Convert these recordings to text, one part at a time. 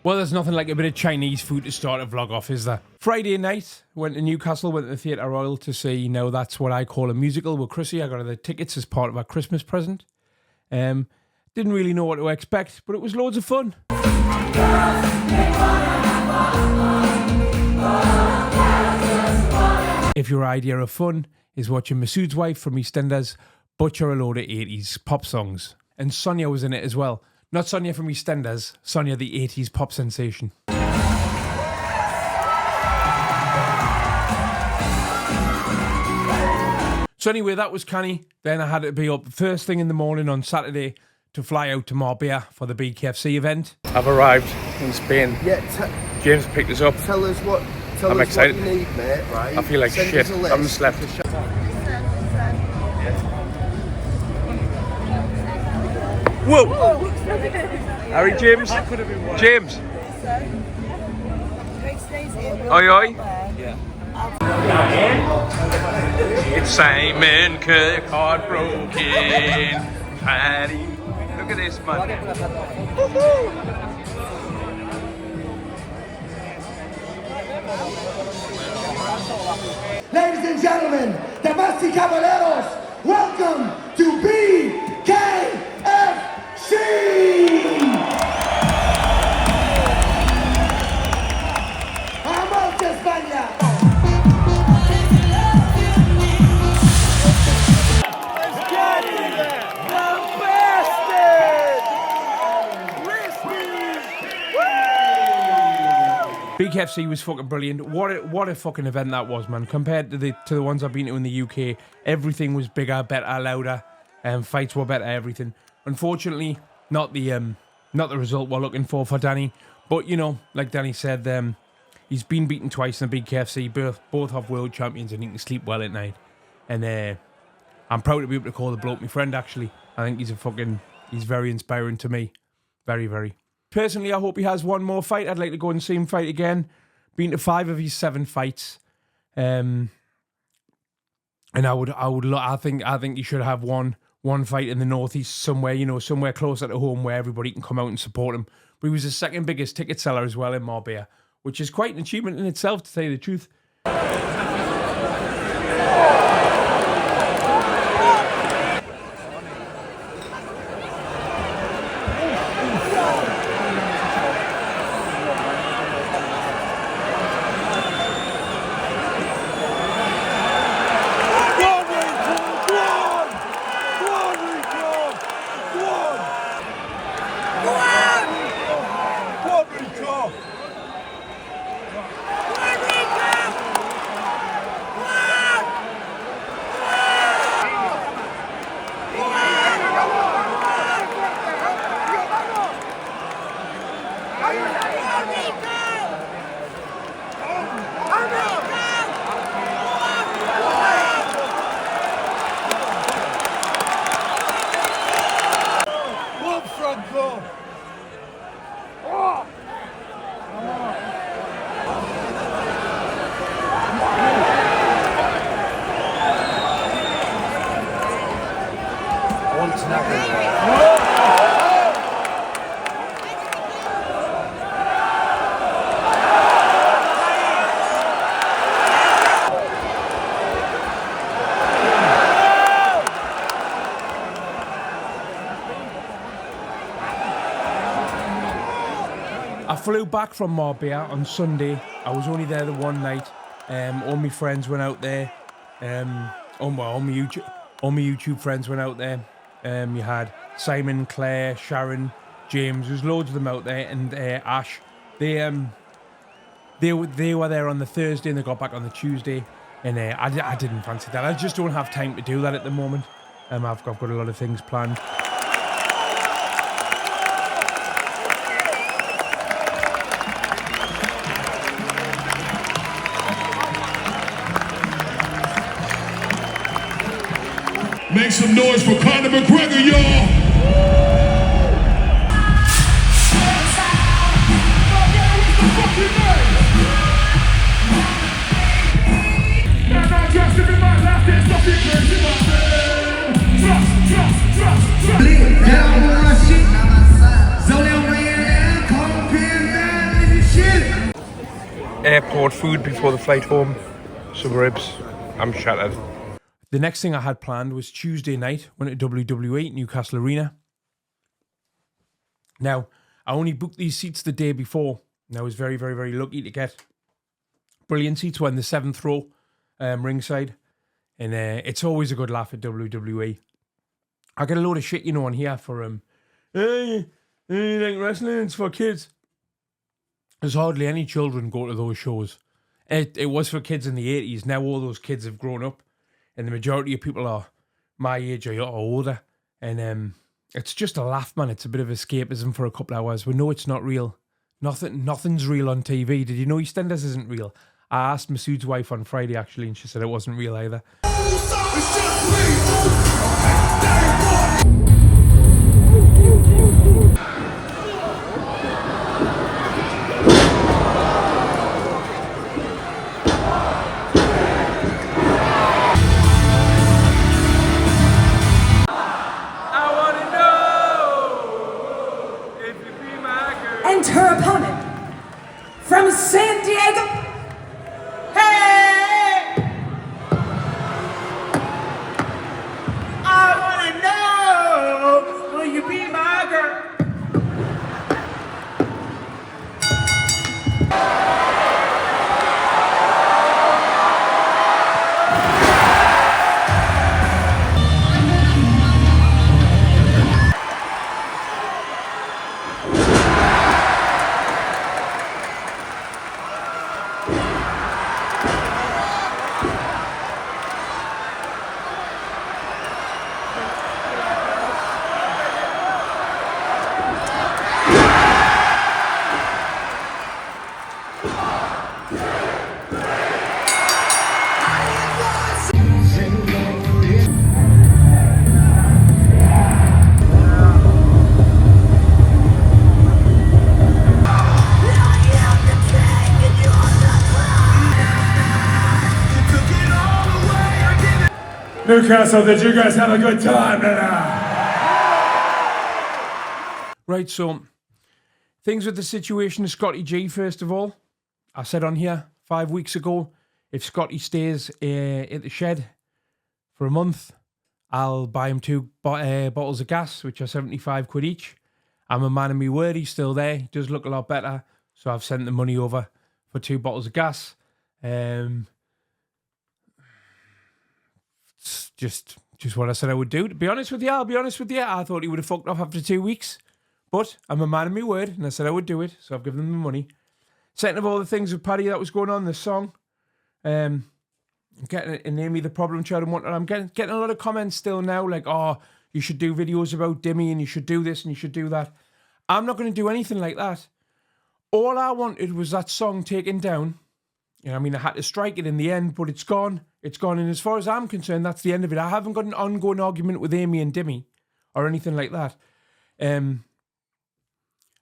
Well, there's nothing like a bit of Chinese food to start a vlog off, is there? Friday night, went to Newcastle, went to the Theatre Royal to see, Now That's What I Call a Musical with Christie. I got her the tickets as part of our Christmas present. Didn't really know what to expect, but it was loads of fun. If your idea of fun is watching Masood's wife from EastEnders butcher a load of 80s pop songs. And Sonia was in it as well. Not Sonia from EastEnders, Sonia the 80s pop sensation. So anyway, that was canny. Then I had to be up first thing in the morning on Saturday to fly out to Marbella for the Bkfc event. I've arrived in Spain. Yeah, James picked us up. Tell us what excited. You need, mate, right? I feel like Send shit. us a I list. haven't slept. Whoa! Harry, James? James? Oi, oi? Yeah. It's Simon Kirk, heartbroken. Paddy. Look at this, man. Ladies and gentlemen, damas y caballeros, welcome to Bkfc! ¡Vamos de España! Bkfc was fucking brilliant. What a fucking event that was, man. Compared to the ones I've been to in the UK, everything was bigger, better, louder, and fights were better, everything. Unfortunately, not the result we're looking for Danny. But you know, like Danny said, he's been beaten twice in the Bkfc. Both have world champions, and he can sleep well at night. And I'm proud to be able to call the bloke my friend. Actually, I think he's very inspiring to me. Very, very. Personally, I hope he has one more fight. I'd like to go and see him fight again. Been to 5 of his 7 fights, and I think he should have one fight in the northeast somewhere. You know, somewhere closer to home where everybody can come out and support him. But he was the second biggest ticket seller as well in Marbella, which is quite an achievement in itself, to tell you the truth. I flew back from Marbella on Sunday. I was only there the one night. All my friends went out there. All my YouTube friends went out there. You had Simon, Claire, Sharon, James. There's loads of them out there, and Ash. They were there on the Thursday and they got back on the Tuesday. And I didn't fancy that. I just don't have time to do that at the moment. I've got a lot of things planned. Make some noise for Conor McGregor, y'all! Trust. airport food before the flight home. Some ribs. I'm shattered. The next thing I had planned was Tuesday night. Went to WWE Newcastle Arena. Now, I only booked these seats the day before. And I was very, very, very lucky to get brilliant seats. We're in the 7th row, ringside. And it's always a good laugh at WWE. I get a load of shit, on here for, hey, like wrestling, it's for kids. There's hardly any children go to those shows. It was for kids in the 80s. Now all those kids have grown up. And the majority of people are my age or older. And it's just a laugh, man. It's a bit of escapism for a couple hours. We know it's not real. Nothing's real on TV. Did you know EastEnders isn't real? I asked Masood's wife on Friday, actually, and she said it wasn't real either. And her opponent from San Diego. Hey! I wanna know, will you be my girl? Newcastle, did you guys have a good time tonight? Right, so things with the situation of Scotty G, first of all. I said on here 5 weeks ago, if Scotty stays at the shed for a month, I'll buy him 2 bottles of gas, which are 75 quid each. I'm a man of my word, he's still there. He does look a lot better. So I've sent the money over for 2 bottles of gas. It's just what I said I would do. To be honest with you, I'll be honest with you. I thought he would have fucked off after 2 weeks. But I'm a man of my word, and I said I would do it. So I've given him the money. Second of all, the things with Paddy that was going on, the song. Getting a Name Me the Problem Child and whatnot. I'm getting a lot of comments still now, like, oh, you should do videos about Dimmy, and you should do this, and you should do that. I'm not going to do anything like that. All I wanted was that song taken down. You know, I mean, I had to strike it in the end, but it's gone. It's gone. And as far as I'm concerned, that's the end of it. I haven't got an ongoing argument with Amy and Dimmy or anything like that. I'm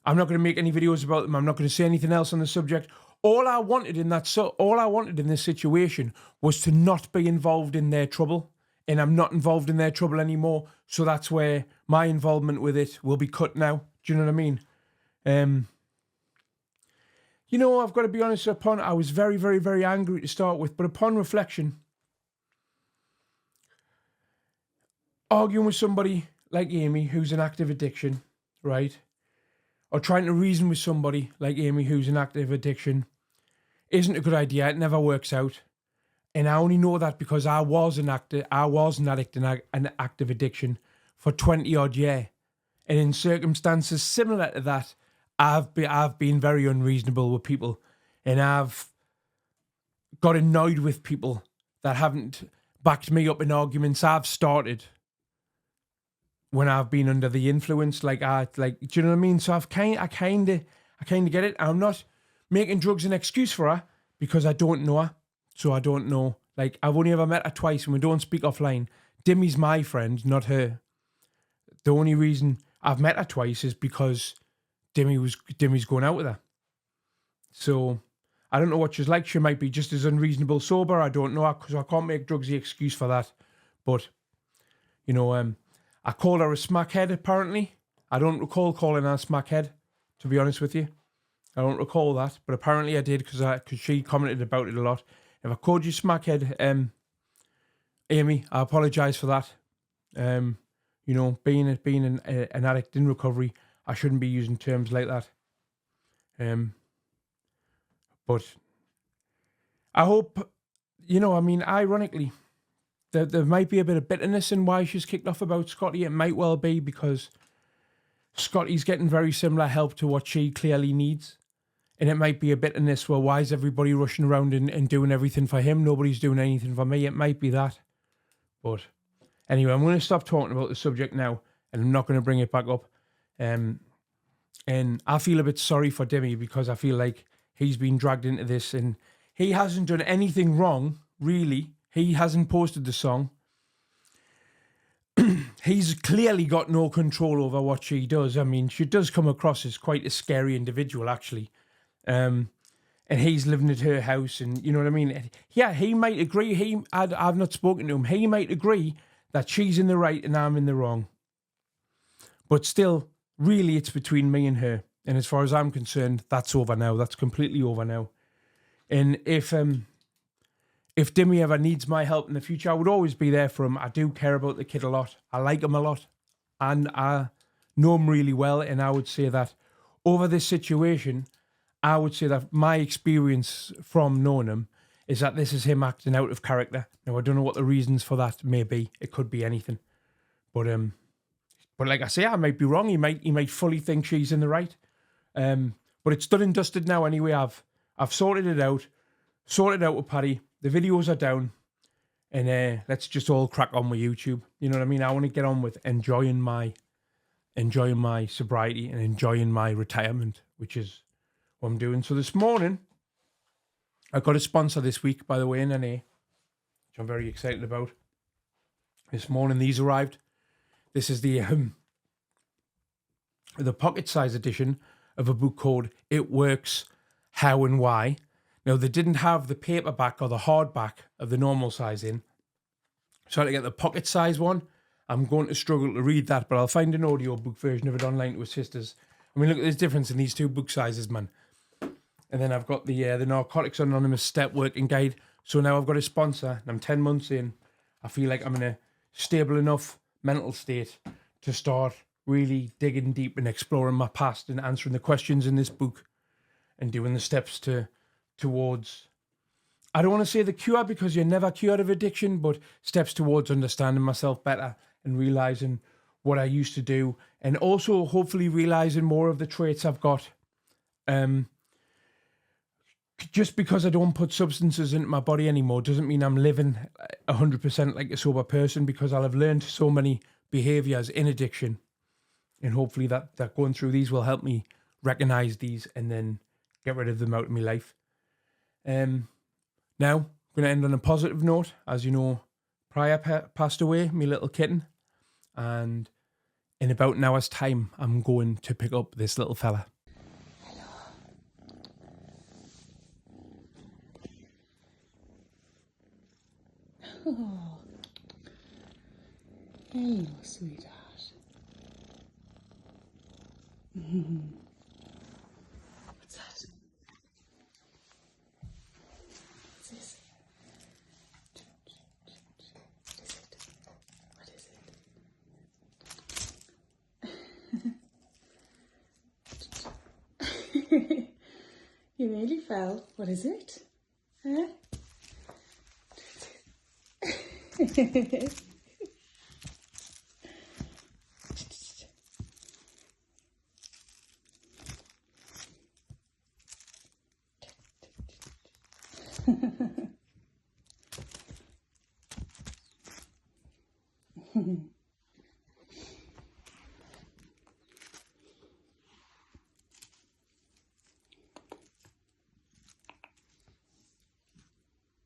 not going to make any videos about them. I'm not going to say anything else on the subject. All I wanted in this situation was to not be involved in their trouble. And I'm not involved in their trouble anymore. So that's where my involvement with it will be cut now. Do you know what I mean? You know, I've got to be honest, I was very, very, very angry to start with, but upon reflection, arguing with somebody like Amy, who's in active addiction, right? Or trying to reason with somebody like Amy, who's in active addiction, isn't a good idea. It never works out. And I only know that because I was an addict in an active addiction for 20 odd years. And in circumstances similar to that, I've been very unreasonable with people, and I've got annoyed with people that haven't backed me up in arguments I've started when I've been under the influence. Do you know what I mean? So I kind of get it. I'm not making drugs an excuse for her because I don't know her, so I don't know. Like, I've only ever met her twice, and we don't speak offline. Dimmy's my friend, not her. The only reason I've met her twice is because Dimmy's going out with her. So I don't know what she's like. She might be just as unreasonable sober. I don't know, because I can't make drugs the excuse for that. But, you know, I called her a smackhead, apparently. I don't recall calling her a smackhead, to be honest with you. I don't recall that, but apparently I did because she commented about it a lot. If I called you smackhead, Amy, I apologise for that. You know, being an addict in recovery, I shouldn't be using terms like that. But I hope, you know, I mean, ironically, there might be a bit of bitterness in why she's kicked off about Scotty. It might well be because Scotty's getting very similar help to what she clearly needs. And it might be a bitterness, well, why is everybody rushing around and doing everything for him? Nobody's doing anything for me. It might be that. But anyway, I'm going to stop talking about the subject now, and I'm not going to bring it back up. And I feel a bit sorry for Demi because I feel like he's been dragged into this, and he hasn't done anything wrong, really. He hasn't posted the song. He's clearly got no control over what she does. I mean, she does come across as quite a scary individual, actually. And he's living at her house, and you know what I mean? Yeah, he might agree. I've not spoken to him. He might agree that she's in the right and I'm in the wrong. But still, really, it's between me and her. And as far as I'm concerned, that's over now. That's completely over now. And if Dimmy ever needs my help in the future, I would always be there for him. I do care about the kid a lot. I like him a lot. And I know him really well. And I would say that over this situation, I would say that my experience from knowing him is that this is him acting out of character. Now, I don't know what the reasons for that may be. It could be anything. But like I say, I might be wrong. He might fully think she's in the right. But it's done and dusted now anyway. I've sorted it out with Paddy. The videos are down. And let's just all crack on with YouTube. You know what I mean? I want to get on with enjoying my sobriety and enjoying my retirement, which is what I'm doing. So this morning, I got a sponsor this week, by the way, in NA, which I'm very excited about. This morning, these arrived. This is the pocket-size edition of a book called It Works, How and Why. Now, they didn't have the paperback or the hardback of the normal size in. So I had to get the pocket-size one. I'm going to struggle to read that, but I'll find an audiobook version of it online to assist us. I mean, look at this difference in these two book sizes, man. And then I've got the Narcotics Anonymous Step Working Guide. So now I've got a sponsor, and I'm 10 months in. I feel like I'm in a stable enough mental state to start really digging deep and exploring my past and answering the questions in this book and doing the steps towards, I don't want to say the cure because you're never cured of addiction, but steps towards understanding myself better and realizing what I used to do, and also hopefully realizing more of the traits I've got. Just because I don't put substances into my body anymore doesn't mean I'm living 100% like a sober person, because I'll have learned so many behaviors in addiction, and hopefully that going through these will help me recognize these and then get rid of them out of my life. Now, I'm going to end on a positive note. As you know, Prior passed away, my little kitten, and in about an hour's time, I'm going to pick up this little fella. Oh, hello, sweetheart. What's that? What's this? What is it? You nearly fell. What is it? Huh?